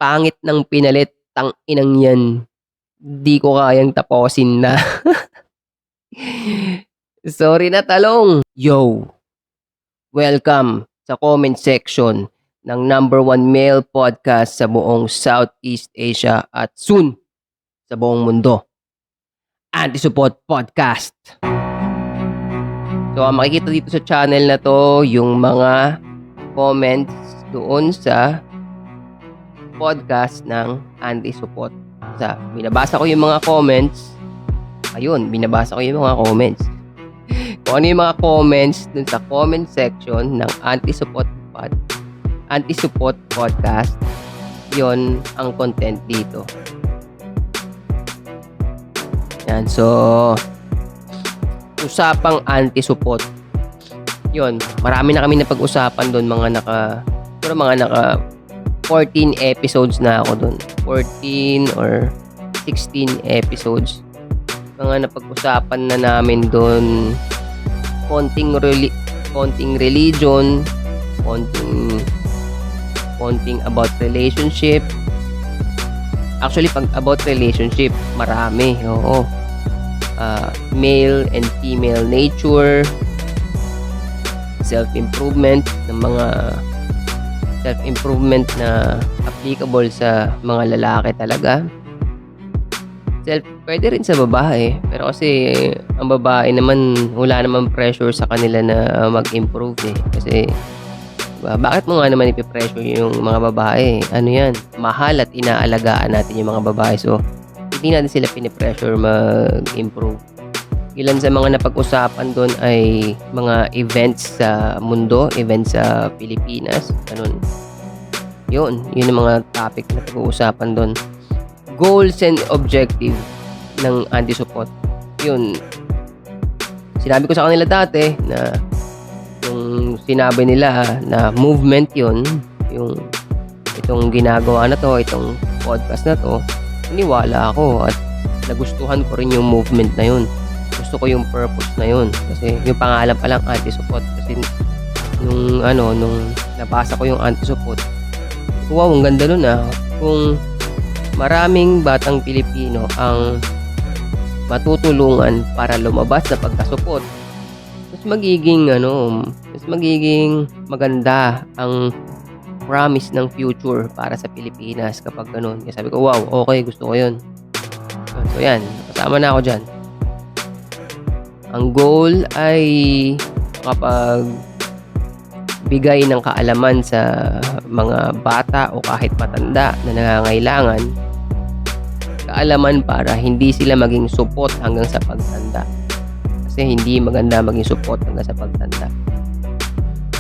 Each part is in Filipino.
Pangit ng pinalit, tang-inang 'yan. 'Di ko kayang tapusin na. Sorry na talong. Yo, welcome sa comment section ng number one male podcast sa buong Southeast Asia at soon sa buong mundo. Anti-Support Podcast. So, ang makikita dito sa channel na 'to, yung mga comments doon sa podcast ng Anti-Support. Binabasa ko yung mga comments. Ayun, binabasa ko yung mga comments. Kung ano yung mga comments dun sa comment section ng Anti-Support Podcast, yon ang content dito. Yan, so usapang anti-support. Yon, marami na kami napag-usapan doon, mga naka 14 episodes na ako doon. 14 or 16 episodes. Mga napag-usapan na namin doon. Konting religion, konting about relationship. Actually, pag about relationship, marami. Oo. Male and female nature, self-improvement na applicable sa mga lalaki talaga. Pwede rin sa babae, pero kasi ang babae naman, wala naman pressure sa kanila na mag-improve eh. Kasi bakit mo nga naman ipipressure yung mga babae? Ano yan? Mahal at inaalagaan natin yung mga babae. So, hindi natin sila pinipressure mag-improve. Ilan sa mga napag-usapan doon ay mga events sa mundo, events sa Pilipinas. Ganun. Yun yung mga topic na pag-uusapan doon. Goals and objective ng anti-support. Yun. Sinabi ko sa kanila dati na yung sinabi nila na movement yun, itong ginagawa na to, itong podcast na to, naniwala ako at nagustuhan ko rin yung movement na yun. Gusto ko yung purpose na yun. Kasi yung pangalan pa lang anti-support. Kasi nung nabasa ko yung anti-support, wow, ang ganda nun ah. Kung maraming batang Pilipino ang matutulungan para lumabas sa pagkasupot, mas magiging maganda ang promise ng future para sa Pilipinas kapag ganun. Kaya sabi ko, wow, okay, gusto ko yun. So yan, kasama na ako dyan. Ang goal ay kapag bigay ng kaalaman sa mga bata o kahit matanda na nangangailangan, kaalaman para hindi sila maging supot hanggang sa pagtanda. Kasi hindi maganda maging supot hanggang sa pagtanda.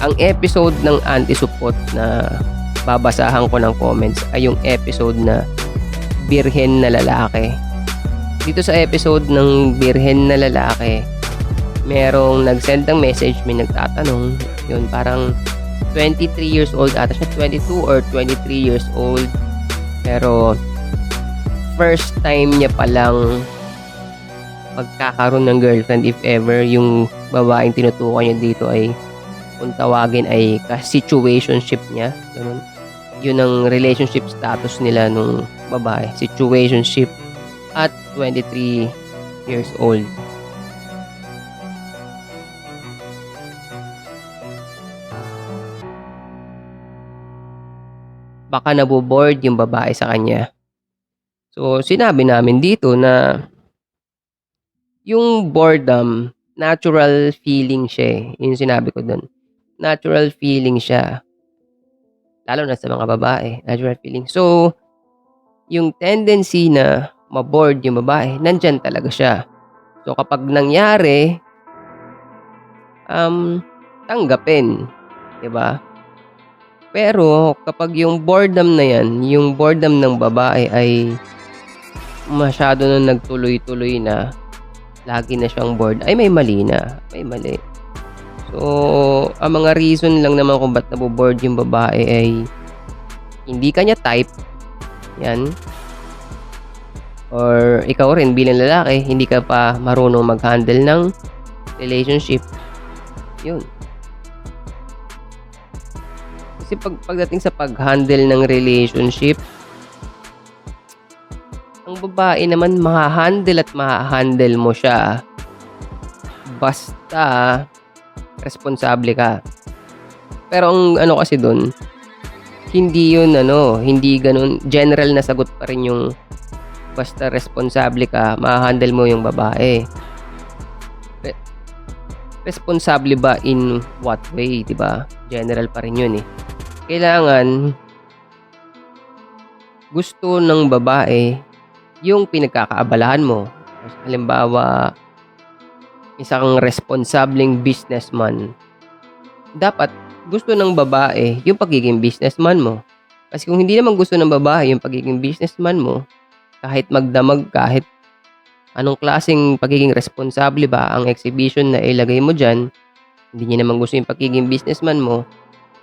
Ang episode ng anti-support na babasahan ko ng comments ay yung episode na birhen na lalaki. Dito sa episode ng birhen na lalaki, merong nag-send ng message, may nagtatanong, yun parang 23 years old ata siya, 22 or 23 years old, pero first time niya palang magkakaroon ng girlfriend, if ever. Yung babaeng tinutukoy niya dito ay, kung tawagin ay ka-situationship niya, ganun. Yun ang relationship status nila nung babae, situationship at 23 years old. Baka naboboard yung babae sa kanya. So, sinabi namin dito na yung boredom, natural feeling siya eh. Yung sinabi ko dun. Natural feeling siya. Lalo na sa mga babae. Natural feeling. So, yung tendency na maboard yung babae, nandyan talaga siya. So, kapag nangyari, tanggapin. Diba? Pero kapag yung boredom na yan, yung boredom ng babae ay masyado na nagtuloy-tuloy na, lagi na siyang bored, ay may mali na. May mali. So, ang mga reason lang naman kung ba't naboboard yung babae ay hindi kanya type. Yan. Or ikaw rin bilang lalaki, hindi ka pa marunong mag-handle ng relationship. Yun. Kasi pagdating sa pag-handle ng relationship, Ang babae naman maha-handle at maha-handle mo siya basta responsable ka. Pero ang ano kasi dun, hindi yun hindi ganun general na sagot pa rin yung basta responsable ka, maha-handle mo yung babae. Re responsable ba in what way, 'di ba? General pa rin yun, eh. Kailangan gusto ng babae yung pinagkakaabalahan mo. Halimbawa, isa kang responsableng businessman, dapat gusto ng babae yung pagiging businessman mo. Kasi kung hindi naman gusto ng babae yung pagiging businessman mo, kahit magdamag, kahit anong klaseng pagiging responsable ba ang exhibition na ilagay mo diyan, hindi niya naman gusto yung pagiging businessman mo,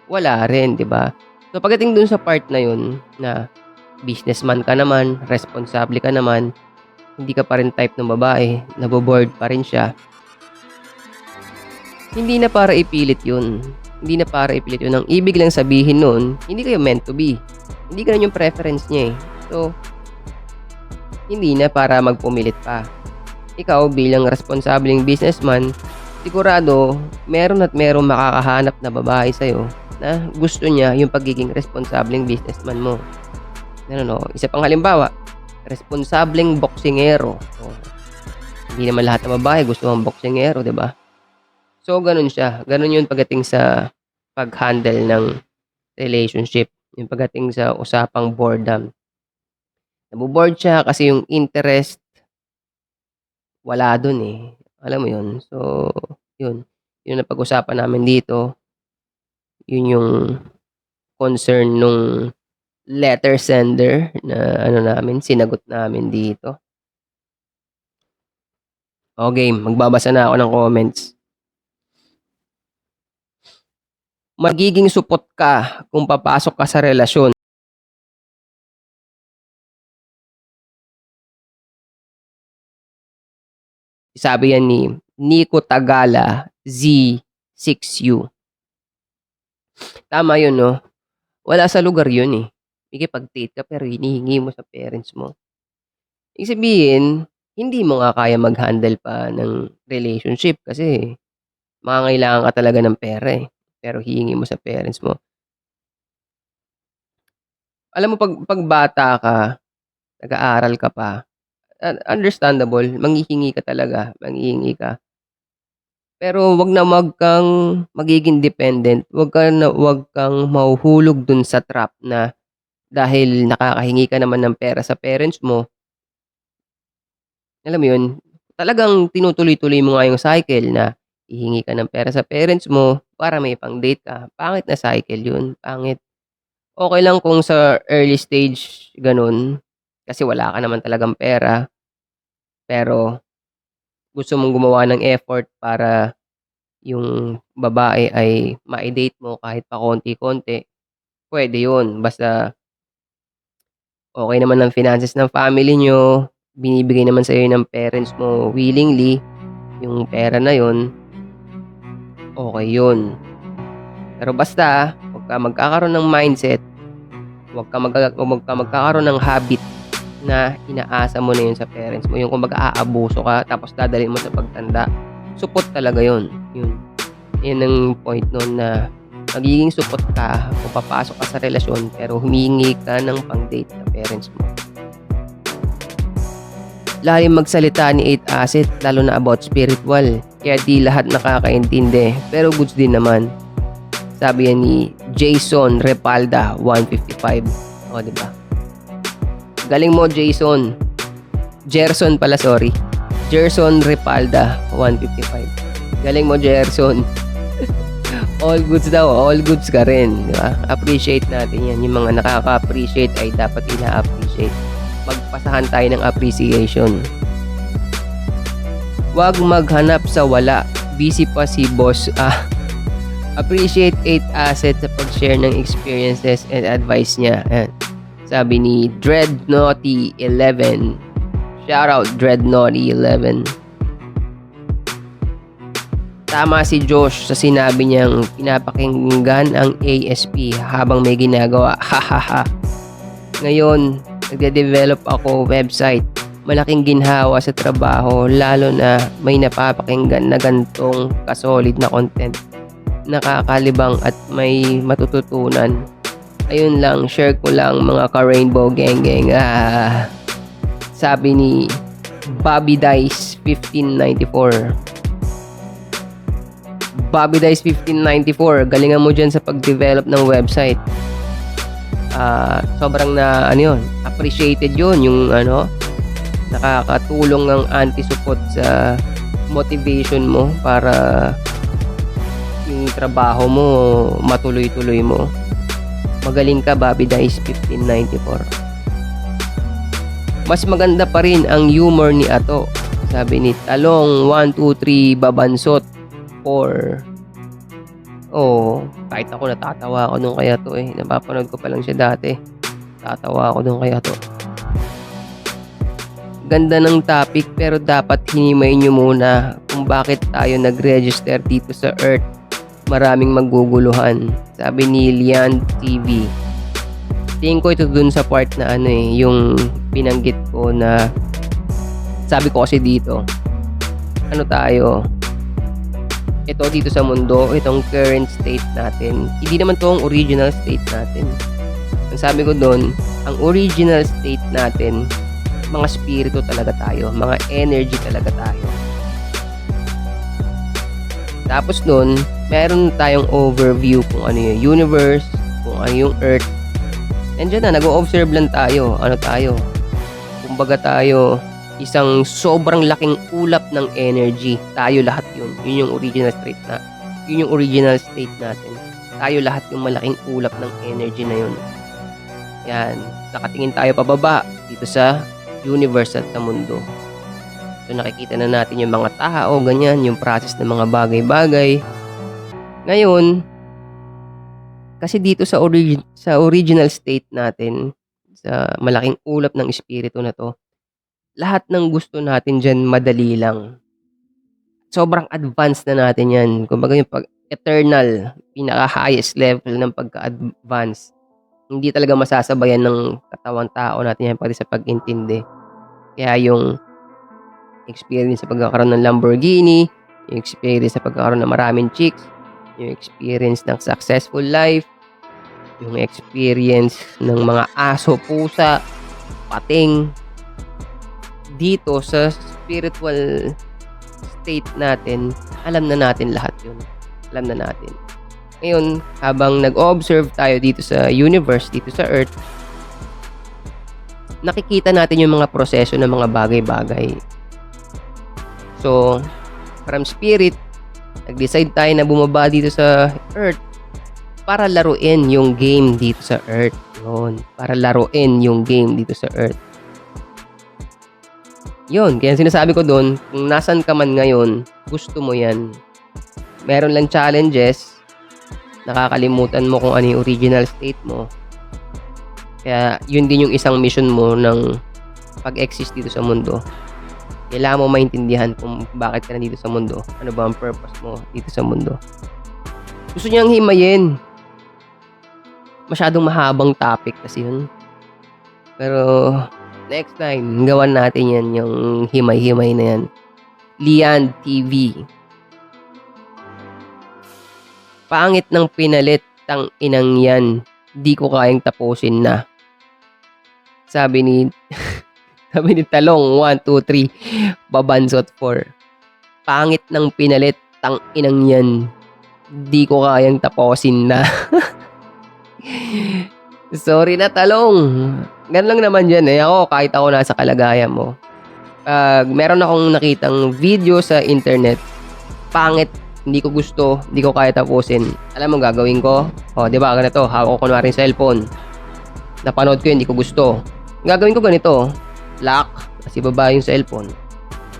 wala rin, 'di ba? So pagdating dun sa part na yun na businessman ka naman, responsable ka naman, hindi ka pa rin type ng babae, nabo-bored pa rin siya, hindi na para ipilit yun. Hindi na para ipilit yun. Ang ibig lang sabihin nun, hindi kayo meant to be. Hindi ganun yung preference niya, eh. So, hindi na para magpumilit pa. Ikaw bilang responsableng businessman, sigurado meron at merong makakahanap na babae sa'yo na gusto niya yung pagiging responsableng businessman mo. Isa pang halimbawa, responsableng boksingero. Hindi naman lahat ng babae gusto ng boksingero, 'di ba? So, ganun siya. Ganun yun pagdating sa pag-handle ng relationship. Yung pagdating sa usapang boredom. Nabo-bored siya kasi yung interest wala dun, eh. Alam mo yun? So, yun. Yun ang pag-usapan namin dito. Yun yung concern nung letter sender na sinagot namin dito. O game, magbabasa na ako ng comments. Magiging supot ka kung papasok ka sa relasyon. Sabi yan ni Nico Tagala Z6U. Tama yun, no? Wala sa lugar yun, eh. Makikipag-date ka pero hinihingi mo sa parents mo. Ibig sabihin, hindi mo nga kaya mag-handle pa ng relationship kasi mangangailangan ka talaga ng pera, eh. Pero hihingi mo sa parents mo. Alam mo pag bata ka, nag-aaral ka pa, understandable, manghihingi ka talaga, manghihingi ka. Pero wag kang magiging dependent, wag kang mahuhulog dun sa trap na dahil nakakahingi ka naman ng pera sa parents mo, alam mo yun, talagang tinutuloy-tuloy mo nga yung cycle na hihingi ka ng pera sa parents mo para may pang-date ka. Pangit na cycle yun, pangit. Okey lang kung sa early stage gano'n, kasi wala ka naman talagang pera, pero gusto mong gumawa ng effort para yung babae ay mai-date mo kahit pakonti-konti, puwede yun. Basta okey naman ang finances ng family niyo, binibigay naman sa'yo ng parents mo willingly yung pera na yun, okey yun. Pero basta huwag ka magkakaroon ng mindset, huwag ka magkakaroon ng habit na inaasa mo na yun sa parents mo, yung kumbaga aabuso ka tapos dadalhin mo sa pagtanda. Supot talaga yun, yun. Yun ang point nun na magiging supot ka kung papasok ka sa relasyon pero humihingi ka ng pang-date sa parents mo. Lalim magsalita ni 8 Asset lalo na about spiritual, kaya di lahat nakakaintindi pero goods din naman. Sabi yan ni Jason Repalda 155. O, diba? Galing mo, Jason. Gerson pala, sorry. Gerson Repalda 155. Galing mo, Gerson. All goods daw, all goods ka rin, diba? Appreciate natin yan. Yung mga nakaka-appreciate ay dapat ina-appreciate. Magpasahan tayo ng appreciation. Huwag maghanap sa wala. Busy pa si boss. Appreciate 8 Asset sa pag-share ng experiences and advice niya. Ayan. Sabi ni Dreadnaughty11. Shoutout Dreadnaughty11. Tama si Josh sa sinabi niyang pinapakinggan ang ASP habang may ginagawa. Hahaha. Ngayon, nagde-develop ako website. Malaking ginhawa sa trabaho lalo na may napapakinggan na ganitong ka-solid na content. Nakakalibang at may matututunan. Ayun lang, share ko lang mga ka-Rainbow Geng-Geng. Sabi ni Bobby Dice 1594. Bobby Dice 1594, galingan mo dyan sa pag-develop ng website. Sobrang appreciated yun, yung nakakatulong ng anti-support sa motivation mo para yung trabaho mo matuloy-tuloy mo. Magaling ka, Bobby Dice 1594. Mas maganda pa rin ang humor ni Ato. Sabi ni Talong 123 Babansot 4. Kahit ako natatawa ako nung kaya to eh. Napapanood ko pa lang siya dati. Tatawa ako nung kaya to. Ganda ng topic pero dapat hinimayin nyo muna kung bakit tayo nag-register dito sa Earth. Maraming maguguluhan. Sabi ni Lian TV. Tingin ko ito dun sa part na yung binanggit ko na sabi ko kasi dito. Tayo? Ito dito sa mundo, itong current state natin. Hindi naman to ang original state natin. Ang sabi ko doon, ang original state natin, mga spirito talaga tayo, mga energy talaga tayo. Tapos doon, meron tayong overview kung ano yung universe, kung ano yung earth. Nandiyan na, nag-o-observe lang tayo. Ano tayo? Kumbaga tayo, isang sobrang laking ulap ng energy. Tayo lahat yun. Yun yung original state yun yung original state natin. Tayo lahat yung malaking ulap ng energy na yun. Yan. Nakatingin tayo pababa dito sa universe at sa mundo. So nakikita na natin yung mga tao, ganyan, yung process ng mga bagay-bagay. Ngayon, kasi dito sa original state natin, sa malaking ulap ng espiritu na to, lahat ng gusto natin dyan madali lang. Sobrang advanced na natin yan. Kumbaga yung eternal, pinaka-highest level ng pagka-advance. Hindi talaga masasabayan ng katawang tao natin yan pati sa pag-intindi. Kaya yung experience sa pagkakaroon ng Lamborghini, yung experience sa pagkakaroon ng maraming chicks, yung experience ng successful life, yung experience ng mga aso, pusa, pating. Dito sa spiritual state natin, alam na natin lahat yun. Alam na natin. Ngayon, habang nag-observe tayo dito sa universe, dito sa earth, nakikita natin yung mga proseso ng mga bagay-bagay. So, from spirit, nag-decide tayo na bumaba dito sa earth para laruin yung game dito sa earth. Yun, para laruin yung game dito sa earth. Yun, kaya sinasabi ko doon, kung nasan ka man ngayon, gusto mo yan. Meron lang challenges, nakakalimutan mo kung ano yung original state mo. Kaya yun din yung isang mission mo ng pag-exist dito sa mundo. Kailangan mo maintindihan kung bakit ka nandito sa mundo. Ano ba ang purpose mo dito sa mundo. Gusto niyang himayin. Masyadong mahabang topic kasi yun. Pero next time, gawan natin yan, yung himay-himay na yan. Lian TV. Pangit ng pinalit, tang inang yan. Di ko kayang tapusin na. Sabi ni Talong 123 Babansot 4. Pangit ng pinalit, tang inang yan. Di ko kayang tapusin na. Sorry na, Talong. Ganun lang naman dyan eh. Kahit ako nasa kalagayan mo. Meron akong nakitang video sa internet. Pangit, hindi ko gusto, hindi ko kaya tapusin. Alam mo gagawin ko? Di ba ganito, hawak ko kunwari yung cellphone. Napanood ko yun, hindi ko gusto. Gagawin ko ganito, lock, kasi baba yung cellphone.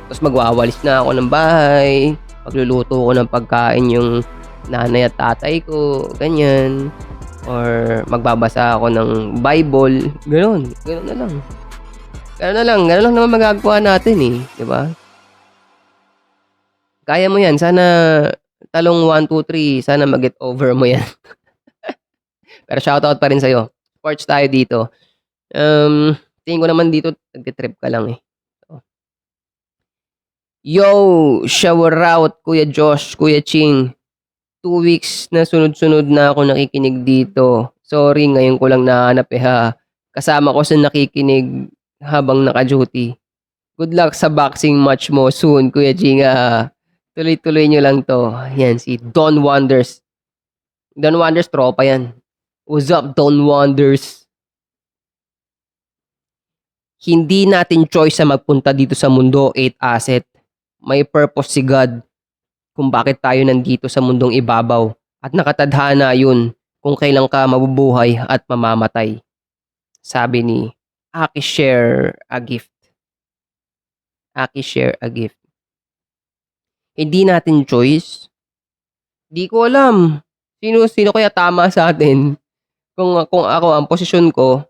Tapos magwawalis na ako ng bahay. Magluluto ko ng pagkain yung nanay at tatay ko. Ganyan. Or magbabasa ako ng Bible. Ganun na lang. Ganun lang naman magagawa natin eh. Diba? Kaya mo yan. Sana Talong 123, sana mag-get over mo yan. Pero shoutout pa rin sa'yo. Sports tayo dito. Tingin ko naman dito nagti-trip ka lang, eh. Oh. Yo! Shower out Kuya Josh, Kuya Ching. 2 weeks na sunod-sunod na ako nakikinig dito. Sorry ngayon ko lang nahanap, eh, ha. Kasama ko sa nakikinig habang naka-duty. Good luck sa boxing match mo soon, Kuya Ching, tuloy-tuloy niyo lang 'to. Yan si Don Wonders. Don Wonders tropa yan. What's up, Don Wonders? Hindi natin choice sa magpunta dito sa mundo, 8 asset. May purpose si God kung bakit tayo nandito sa mundong ibabaw at nakatadhana yun kung kailan ka mabubuhay at mamamatay. Sabi ni Aki Share a Gift. Aki Share a Gift. Hindi natin choice. Di ko alam. Sino kaya tama sa atin? Kung ako ang posisyon ko,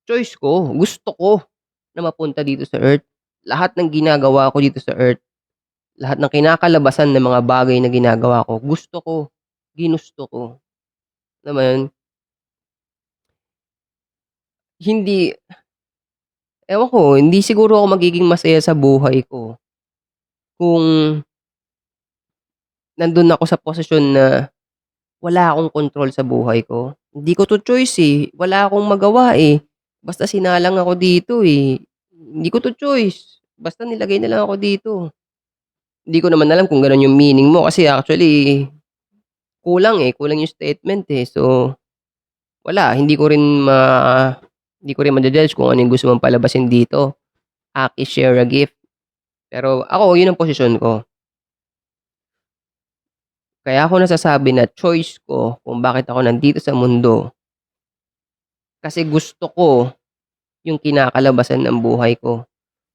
choice ko. Gusto ko na mapunta dito sa Earth. Lahat ng ginagawa ko dito sa Earth, lahat ng kinakalabasan ng mga bagay na ginagawa ko, gusto ko, ginusto ko. Naman, hindi, ewan ko, hindi siguro ako magiging masaya sa buhay ko kung nandun ako sa posisyon na wala akong control sa buhay ko. Hindi ko to choice, eh. Wala akong magawa, eh. Basta sinalang ako dito, eh. Hindi ko to choice. Basta nilagay na lang ako dito. Hindi ko naman alam kung gano'n yung meaning mo kasi actually kulang, eh. Kulang yung statement, eh. So, wala. Hindi ko rin mada-judge kung ano yung gusto mong palabasin dito. Aki Share a Gift. Pero ako, yun ang posisyon ko. Kaya ako nasasabi na choice ko kung bakit ako nandito sa mundo. Kasi gusto ko yung kinakalabasan ng buhay ko.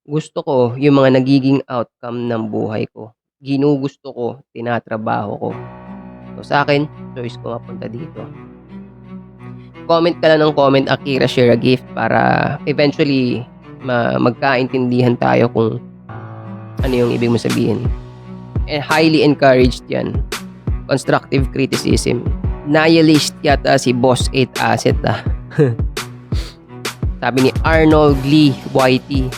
Gusto ko yung mga nagiging outcome ng buhay ko. Ginugusto ko, tinatrabaho ko. So sa akin, choice ko mapunta dito. Comment ka lang ng comment, Akira Share a Gift, para eventually magkaintindihan tayo kung ano yung ibig mo sabihin. And highly encouraged yan. Constructive criticism. Nihilist yata si Boss 8 Asset, Sabi ni Arnold Lee YT.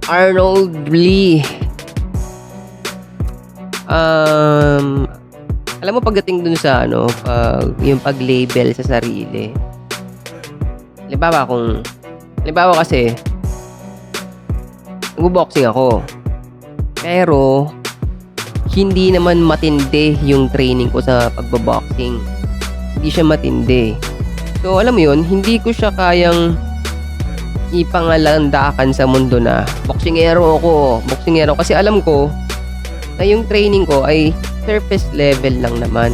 Arnold Lee. Alam mo pagdating dun sa yung pag-label sa sarili. Halimbawa kasi nagbo-boxing ako. Pero hindi naman matindi yung training ko sa pagbo-boxing. Hindi siya matindi. So alam mo yun, hindi ko siya kayang ipangalandakan sa mundo na boksingero kasi alam ko na yung training ko ay surface level lang naman.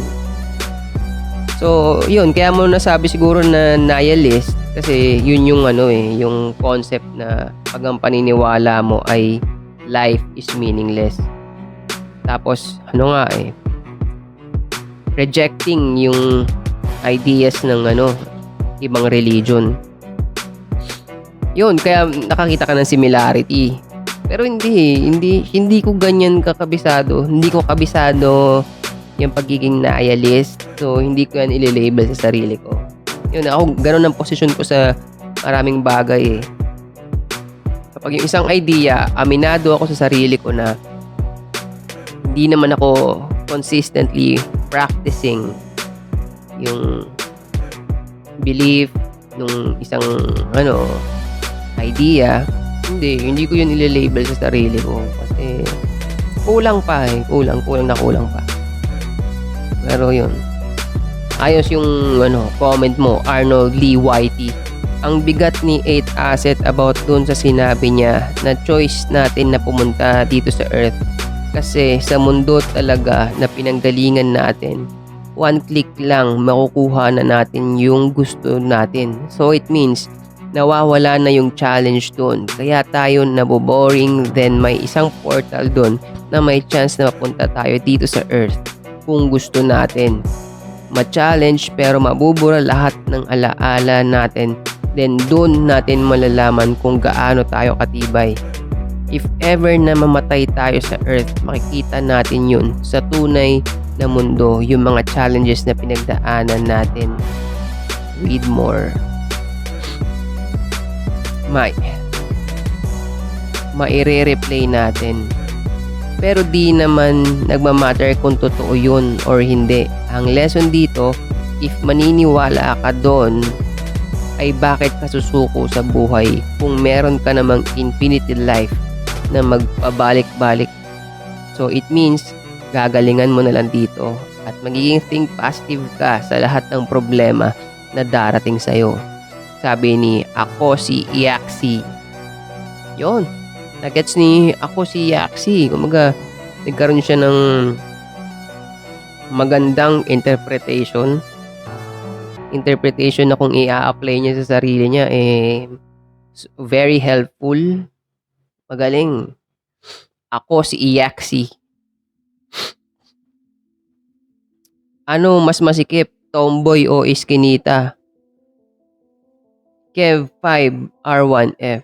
So yun, kaya mo nasabi siguro na nihilist kasi yun yung yung concept na pag ang paniniwala mo ay life is meaningless. Tapos rejecting yung ideas ng ibang religion. Yun, kaya nakakita ka ng similarity. Pero hindi ko ganyan kakabisado. Hindi ko kabisado yung pagiging nihilist. So, hindi ko yan ililabel sa sarili ko. Yun, ako, ganun ang posisyon ko sa maraming bagay, eh. Kapag yung isang idea, aminado ako sa sarili ko na hindi naman ako consistently practicing yung belief nung isang idea, hindi ko yun ililabel sa sarili ko kasi kulang pa. Pero yun, ayos yung comment mo, Arnold Lee YT. Ang bigat ni 8 Asset about dun sa sinabi niya na choice natin na pumunta dito sa Earth. Kasi sa mundo talaga na pinanggalingan natin, one click lang makukuha na natin yung gusto natin. So it means nawawala na yung challenge dun. Kaya tayo naboboring, then may isang portal dun na may chance na mapunta tayo dito sa Earth kung gusto natin. Ma-challenge pero mabubura lahat ng alaala natin. Then dun natin malalaman kung gaano tayo katibay. If ever na mamatay tayo sa Earth, makikita natin yun sa tunay na mundo, yung mga challenges na pinagdaanan natin. Read more. mai maire-replay natin. Pero di naman nagma-matter kung totoo yun or hindi. Ang lesson dito, if maniniwala ka doon, ay bakit ka susuko sa buhay kung meron ka namang infinity life na magpabalik-balik. So it means, gagalingan mo na lang dito at magiging think positive ka sa lahat ng problema na darating sa'yo. Sabi ni Ako si Iaxi. Yun. Nagets ni Ako si Iaxi. Kumaga, nagkaroon siya ng magandang interpretation na kung i-a-apply niya sa sarili niya, very helpful. Magaling. Ako si Iaxi. Ano mas masikip, tomboy o iskinita? Kev 5 R1F.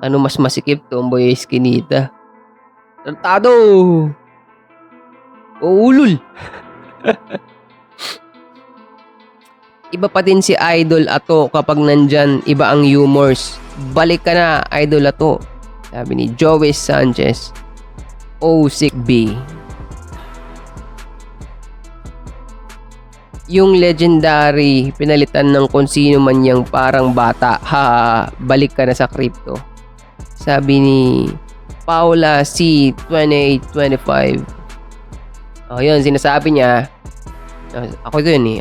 Ano mas masikip, tomboy o iskinita? Tartado! Ulul! Iba pa din si Idol Ato kapag nandyan iba ang humors. Balik ka na, Idol Ato. Sabi ni Joey Sanchez. Sick B. Yung legendary, pinalitan ng kung sino man yang parang bata. Balik ka na sa crypto. Sabi ni Paula C. 2825. Yun, sinasabi niya. Ako yan eh.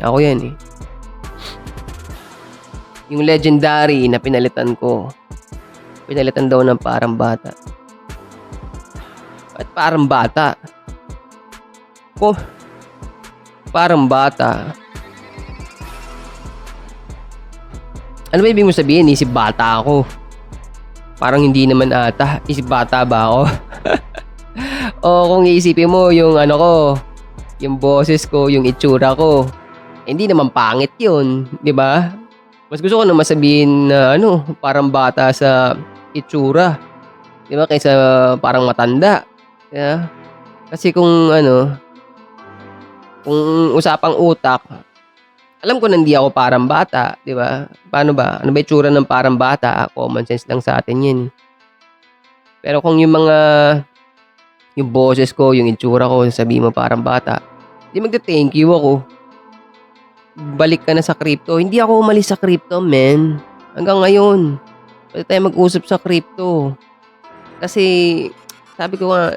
Yung legendary na pinalitan ko. Pinalitan daw ng parang bata. At parang bata? Parang bata. Ano ba ibig mo sabihin? Isip bata ako. Parang hindi naman ata. Isip bata ba ako? O kung iisipin mo yung yung boses ko, yung itsura ko, hindi naman pangit yun, di ba? Mas gusto ko naman sabihin na parang bata sa itsura, di ba? Kaysa parang matanda. Yeah? Kasi kung usapang utak, alam ko na hindi ako parang bata, di ba? Paano ba? Ano ba itsura ng parang bata? Common sense lang sa atin yun. Pero kung yung boses ko, yung itsura ko, sabihin mo parang bata, di magta-thank you ako. Balik ka na sa crypto. Hindi ako umalis sa crypto, man. Hanggang ngayon. Pwede tayo mag-usap sa crypto. Kasi, sabi ko nga,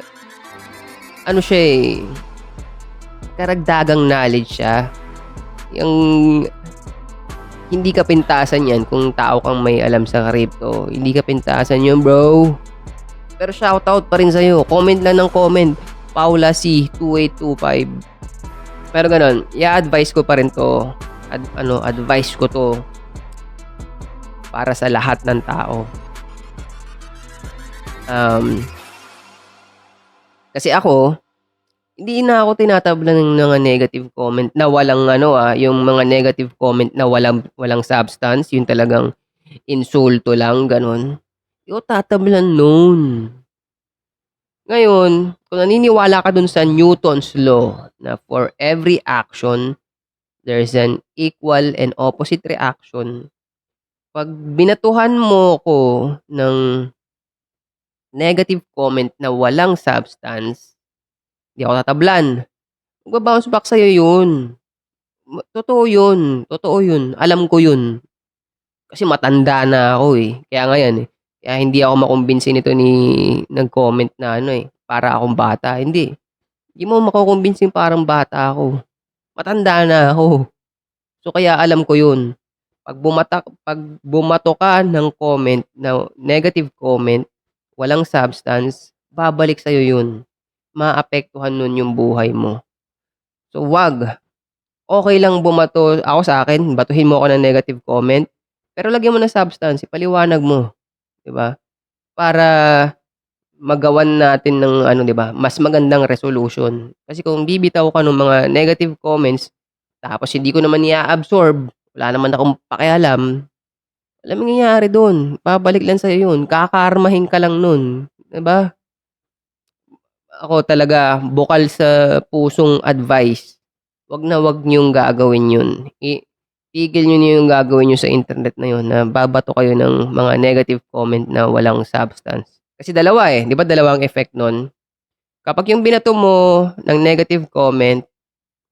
karagdagang knowledge siya. Yung hindi ka pintasan yan kung tao kang may alam sa crypto. Hindi ka pintasan yun, bro. Pero shoutout pa rin sa'yo. Comment lang ng comment. Paula C. 2825. Pero ganun, i-advise ko pa rin to. Advice ko to para sa lahat ng tao. Kasi ako, hindi na ako tinatabla ng mga negative comment na walang yung mga negative comment na walang substance, yung talagang insulto lang, ganun. Hindi ako tatablan nun. Ngayon, kung naniniwala ka dun sa Newton's law na for every action, there's an equal and opposite reaction. Pag binatuhan mo ko ng negative comment na walang substance, hindi ako tatablan. Magbabounce back sa'yo yun. Totoo yun. Alam ko yun. Kasi matanda na ako eh. Kaya ngayon eh. Kaya hindi ako makumbinsi nito nag-comment na para akong bata. Hindi. Hindi mo makukumbinsi parang bata ako. Matanda na ako. So kaya alam ko yun. Pag bumato ka ng comment, na negative comment, walang substance, babalik sa'yo yun. Maapektuhan nun yung buhay mo. So wag. Okay lang bumato. Ako sa akin, batuhin mo ako ng negative comment. Pero lagyan mo ng substance. Ipaliwanag mo. Diba? Para magawan natin ng diba, mas magandang resolution. Kasi kung bibitaw ka ng mga negative comments, tapos hindi ko naman i-absorb, wala naman akong pakialam, alam mo nangyayari doon, babalik lang sa'yo yun, kakarmahin ka lang nun. Diba? Ako talaga, bukal sa pusong advice, wag na wag niyong gagawin yun. tigil niyo na yung gagawin niyo sa internet na yun na babato kayo ng mga negative comment na walang substance. Kasi dalawa, 'di ba dalawa ang effect nun? Kapag yung binato mo ng negative comment,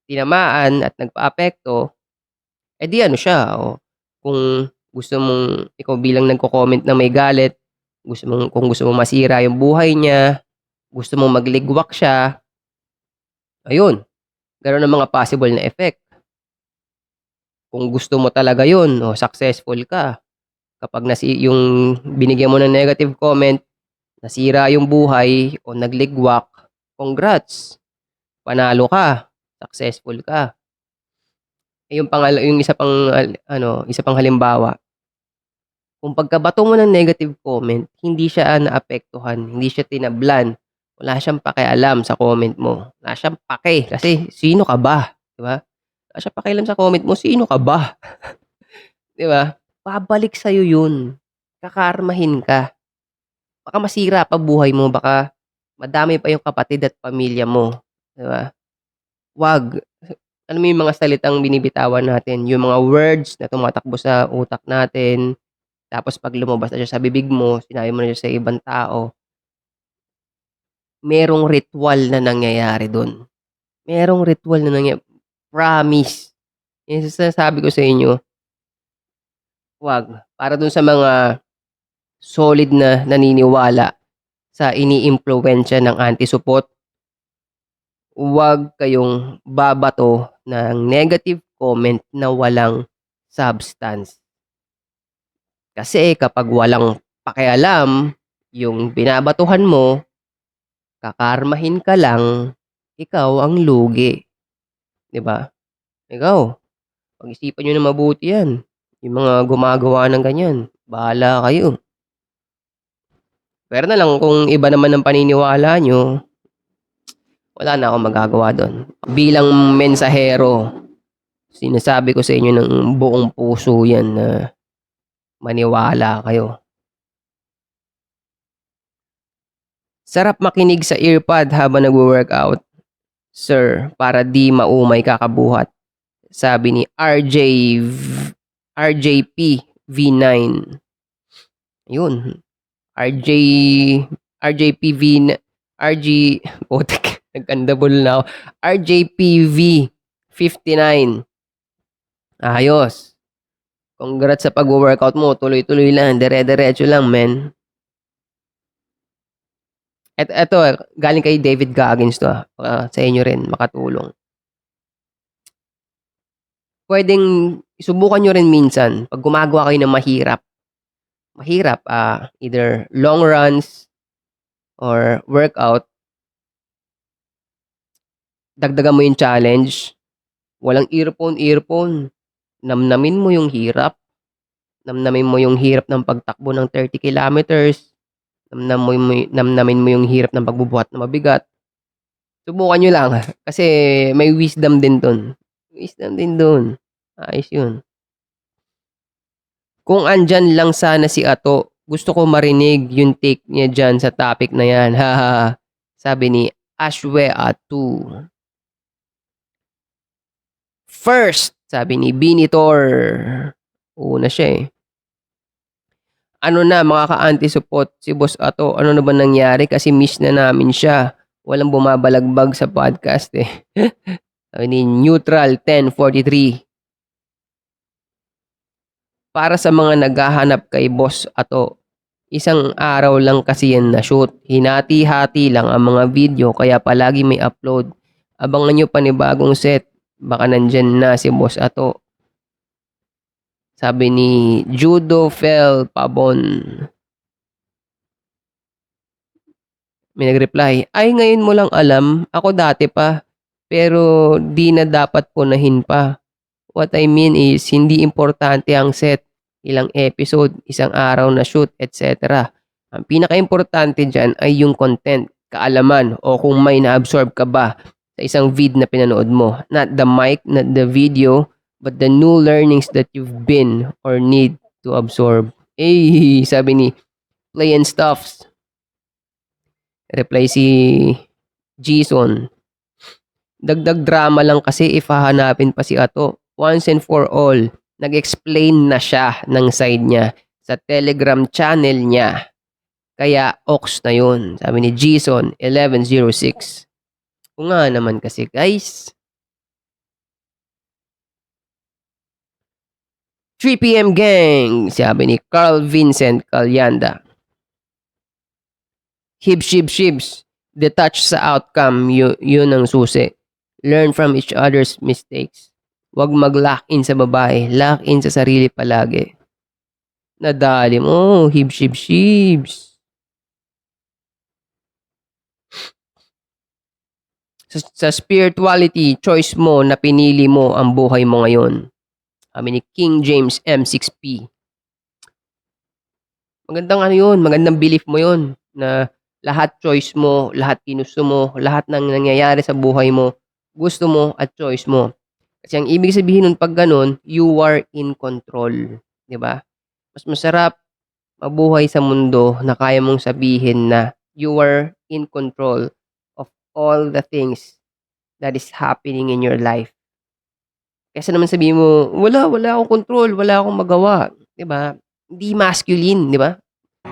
tinamaan at nagpaapekto, di ano siya, kung gusto mong ikaw bilang nagko-comment na may galit, kung gusto mong masira yung buhay niya, gusto mong magligwak siya, ayun, gano'n ang mga possible na effect. Kung gusto mo talaga yun, successful ka. Kapag yung binigyan mo ng negative comment, nasira yung buhay o nagligwak, congrats, panalo ka, successful ka. Yung isa pang isa pang halimbawa, kung pagkabato mo ng negative comment, hindi siya naapektuhan, hindi siya tinablan, wala siyang pakialam sa comment mo, wala siyang pake kasi sino ka ba, 'di ba? Wala siyang pakialam sa comment mo, sino ka ba? 'Di ba? Babalik sa'yo yun, kakarmahin ka. Baka masira pa buhay mo, baka madamay pa yung kapatid at pamilya mo, 'di ba? 'Wag. Alam mo yung mga salitang binibitawan natin, yung mga words na tumatakbo sa utak natin, tapos 'pag lumabas na siya sa bibig mo, sinabi mo na siya sa ibang tao, merong ritwal na nangyayari dun. Merong ritwal na promise. Yung sinasabi ko sa inyo, 'wag. Para dun sa mga solid na naniniwala sa iniimpluwensiya ng anti-supot, huwag kayong babato ng negative comment na walang substance. Kasi kapag walang pakialam yung binabatuhan mo, kakarmahin ka lang, ikaw ang lugi, 'di ba? Ikaw, pag-isipan niyo na mabuti 'yan. Yung mga gumagawa ng ganyan, bahala kayo. Pero na lang kung iba naman ang paniniwala niyo, wala na akong magagawa do'n. Bilang mensahero, sinasabi ko sa inyo ng buong puso 'yan na maniwala kayo. Sarap makinig sa earpod habang nagwo-workout, sir, para di maumay kakabuhat. Sabi ni RJP V9. Ayun, RJ RJPV RG putik nagkandabol na ako. RJPV 59. Ayos. Congrats sa pagwo-workout mo, tuloy-tuloy lang, dire-diretso lang, men. Eto, galing kay David Goggins 'to, sa inyo rin makatulong. Puwedeng subukan niyo rin minsan 'pag gumagawa kayo ng mahirap, either long runs or workout, dagdagan mo yung challenge, walang earphone, namnamin mo yung hirap, namnamin mo yung hirap ng pagtakbo ng 30 kilometers, namnamin mo yung hirap ng pagbubuhat ng mabigat. Subukan niyo lang, kasi may wisdom din dun, ayos yun. Kung andiyan lang sana si Ato, gusto ko marinig yung take niya diyan sa topic na yan, hahaha. Sabi ni Ashwe Atu. First, sabi ni Binitor. Una siya, Ano na mga ka-anti-supot, si Boss Ato, ano na ba nangyari? Kasi miss na namin siya. Walang bumabalagbag sa podcast Sabi ni Neutral 1043. Para sa mga naghahanap kay Boss Ato, isang araw lang kasi yan na shoot. Hinati-hati lang ang mga video kaya palagi may upload. Abangan nyo panibagong set. Baka nandyan na si Boss Ato. Sabi ni Judo Fel Pabon. May nag-reply, ay ngayon mo lang alam, ako dati pa. Pero di na dapat punahin pa. What I mean is, hindi importante ang set, ilang episode, isang araw na shoot, etc. Ang pinaka-importante dyan ay yung content, kaalaman, o kung may na-absorb ka ba sa isang vid na pinanood mo. Not the mic, not the video, but the new learnings that you've been or need to absorb. Sabi ni Play and Stuffs. Reply si Jason. Dagdag drama lang kasi if hahanapin pa si Ato. Once and for all, Nag-explain na siya ng side niya sa Telegram channel niya. Kaya ox na yun, sabi ni Jason 1106. O nga naman kasi guys. 3 PM gang, sabi ni Carl Vincent Calyanda. Shibs. Detach sa outcome, yun ang susi. Learn from each other's mistakes. Huwag mag-lock in sa babae, lock in sa sarili palagi. Nadali mo, shibs. Sa spirituality, choice mo na pinili mo ang buhay mo ngayon. Sabi ni King James M6P. Magandang ano yun, magandang belief mo yun na lahat choice mo, lahat ginusto mo, lahat ng nangyayari sa buhay mo, gusto mo at choice mo. Kasi ang ibig sabihin nun pag ganun, you are in control. 'Di ba? Mas masarap mabuhay sa mundo na kaya mong sabihin na you are in control of all the things that is happening in your life. Kaysa naman sabihin mo, wala akong control, wala akong magawa. 'Di ba? Hindi masculine, 'di ba?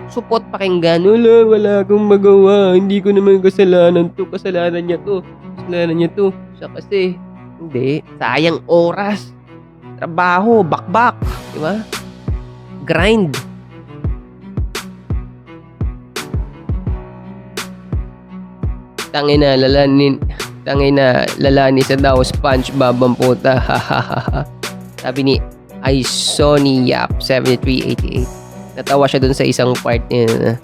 Supot pakinggan, wala akong magawa, hindi ko naman kasalanan 'to, kasalanan niya 'to, siya kasi. Hindi, sayang oras, trabaho, bakbak, 'di ba? Grind. Tangina, lalani sa daw SpongeBob ang puta. Sabi ni Isoni Yap 7388. Natawa siya dun sa isang part niya.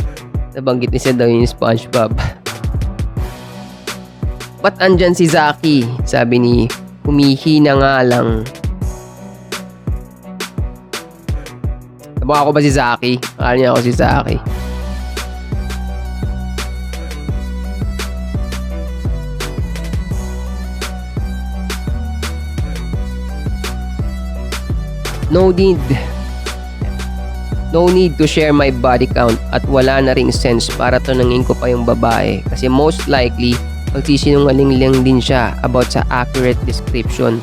Nabanggit niya daw yung SpongeBob. Ba't andyan si Zaki? Sabi ni humihina nga lang. Nabaka ko ba si Zaki? Akala niya ako si Zaki. No need to share my body count at wala na ring sense para tanungin ko pa yung babae kasi most likely magsisinungaling lang din siya about sa accurate description.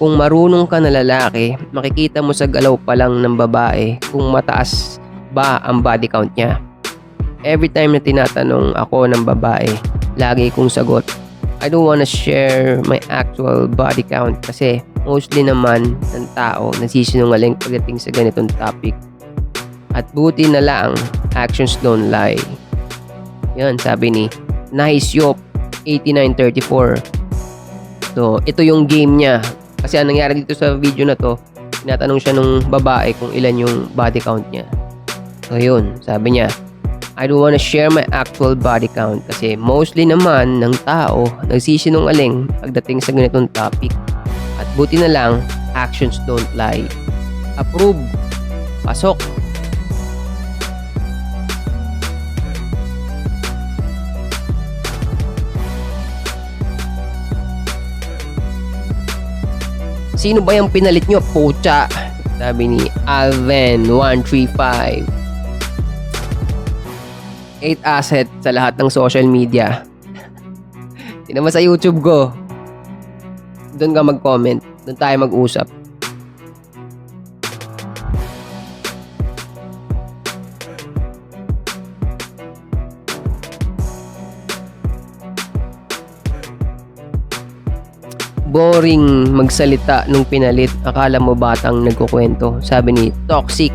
Kung marunong ka na lalaki, makikita mo sa galaw pa lang ng babae kung mataas ba ang body count niya. Every time na tinatanong ako ng babae, lagi kong sagot, I don't wanna share my actual body count kasi mostly naman ng tao nagsisinungaling pagdating sa ganitong topic. At buti na lang, actions don't lie. Yan, sabi ni Nice Yop 8934. So, ito yung game niya. Kasi anong nangyari dito sa video na to, tinatanong siya nung babae kung ilan yung body count niya. So, yun, sabi niya, I don't wanna share my actual body count kasi mostly naman ng tao nagsisinungaling pagdating sa ganitong topic. At buti na lang, actions don't lie. Approve. Pasok. Sino ba yung pinalit nyo? Pucha. Sabi ni Alven135. 8 asset sa lahat ng social media. Tingnan mo sa YouTube ko. Doon ka mag-comment. Doon tayo mag-usap. Boring magsalita nung pinalit. Akala mo batang nagkukwento. Sabi ni Toxic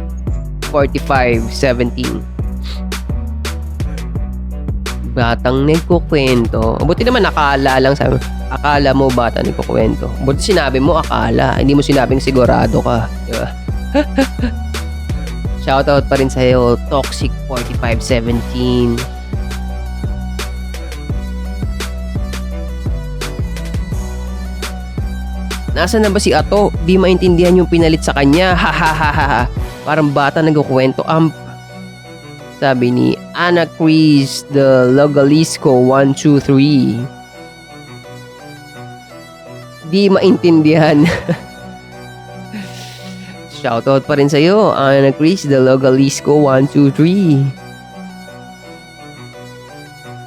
4517. Batang nagkukwento. Buti naman akala lang, sabi. Akala mo batang nagkukwento. Buti sinabi mo akala. Hindi mo sinabing sigurado ka. Diba? Shoutout pa rin sa'yo, Toxic 4517. Nasaan na ba si Ato? Di maintindihan yung pinalit sa kanya. Ha. Parang bata nagkukwento. Sabi ni Ana Chris the Logalisco 123. Di maintindihan. Shoutout pa rin sa'yo, Ana Chris the Logalisco 123.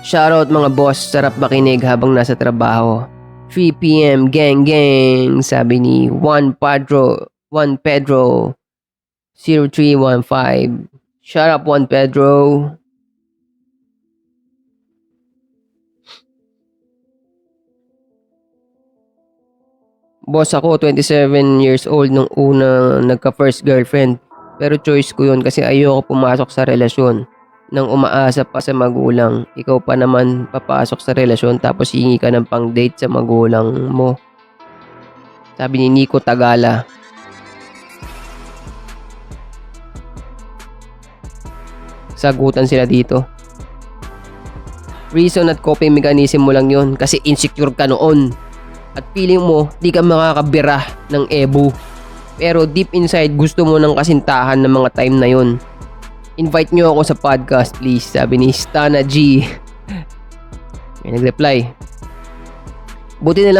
Shoutout mga boss, sarap makinig habang nasa trabaho. 3 PM gang, sabi ni Juan Pedro Juan Pedro 0315. Shut up, Juan Pedro. Boss, ako 27 years old nung una nagka-first girlfriend. Pero choice ko yun kasi ayoko pumasok sa relasyon nang umaasa pa sa magulang. Ikaw pa naman papasok sa relasyon tapos hihingi ka ng pang-date sa magulang mo. Sabi ni Nico Tagala. Sagutan sila dito. Reason at coping mechanism mo lang yun kasi insecure ka noon. At feeling mo di ka makakabira ng ebo. Pero deep inside gusto mo ng kasintahan ng mga time na yun. Invite nyo ako sa podcast please, sabi ni Stana G. May nag-reply. Buti na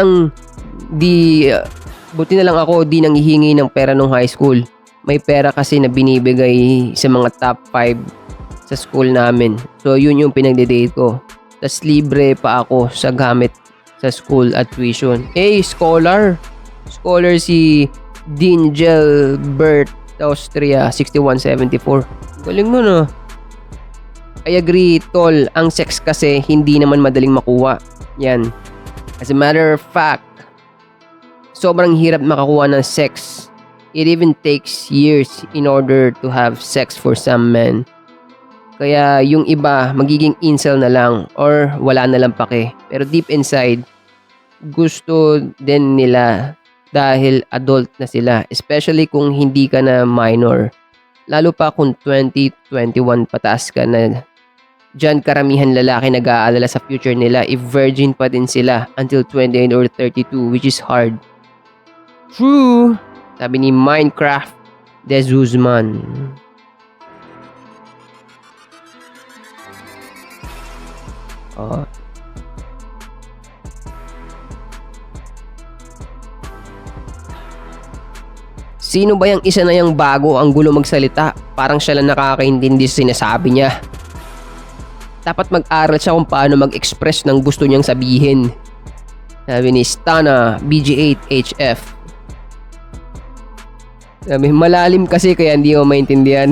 lang ako di nanghihingi ng pera nung high school. May pera kasi na binibigay sa mga top 5 sa school namin. So yun yung pinagde-date ko. Tas libre pa ako sa gamit sa school at tuition. Scholar si Dingel Bert Austria 6174. Galing mo no. I agree tol, ang sex kasi hindi naman madaling makuha. Yan. As a matter of fact, sobrang hirap makakuha ng sex. It even takes years in order to have sex for some men. Kaya yung iba magiging incel na lang or wala na lang pake. Pero deep inside, gusto din nila dahil adult na sila. Especially kung hindi ka na minor. Lalo pa kung 20, 21 pataas ka na. Diyan karamihan lalaki nag-aalala sa future nila if virgin pa din sila until 28 or 32, which is hard. True! Sabi ni Minecraft De Guzman. Sino ba yung isa na yung bago ang gulo magsalita? Parang siya lang nakakaintindi sa sinasabi niya. Dapat mag-aral siya kung paano mag-express ng gusto niyang sabihin. Sabi ni Stana BG8HF. Sabi, malalim kasi kaya hindi mo maintindihan.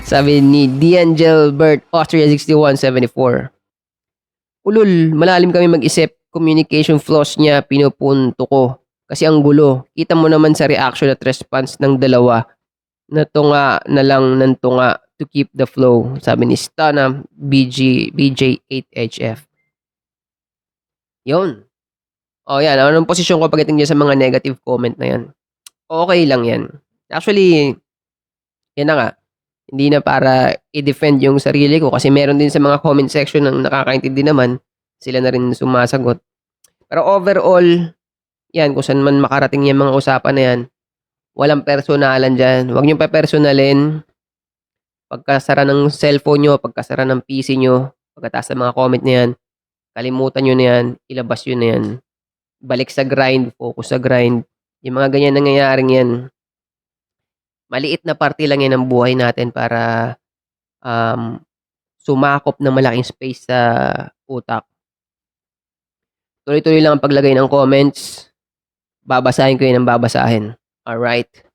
Sabi ni D'Angel Bert Austria 6174. Ulul, malalim kami mag-isip. Communication flaws niya pinupunto ko. Kasi ang gulo. Kita mo naman sa reaction at response ng dalawa. Natunga na lang ng tunga to keep the flow. Sabi ni Stana BJ8HF. Yun. O yan, anong posisyon ko pagdating dyan sa mga negative comment na yan? Okay lang yan. Actually, yan na nga. Hindi na para i-defend yung sarili ko kasi meron din sa mga comment section ng nakakaintindi naman, sila na rin sumasagot. Pero overall, yan, kung saan man makarating yung mga usapan na yan, walang personalan dyan. Huwag nyo pa-personalin. Pagkasara ng cellphone nyo, pagkasara ng PC nyo, pagkatapos ng mga comment na yan, kalimutan nyo na yan, ilabas yun na yan. Balik sa grind, focus sa grind. Yung mga ganyan nangyayaring yan, maliit na parte lang yan ng buhay natin para sumakop ng malaking space sa utak. Tuloy-tuloy lang ang paglagay ng comments. Babasahin ko yun ng babasahin. Alright?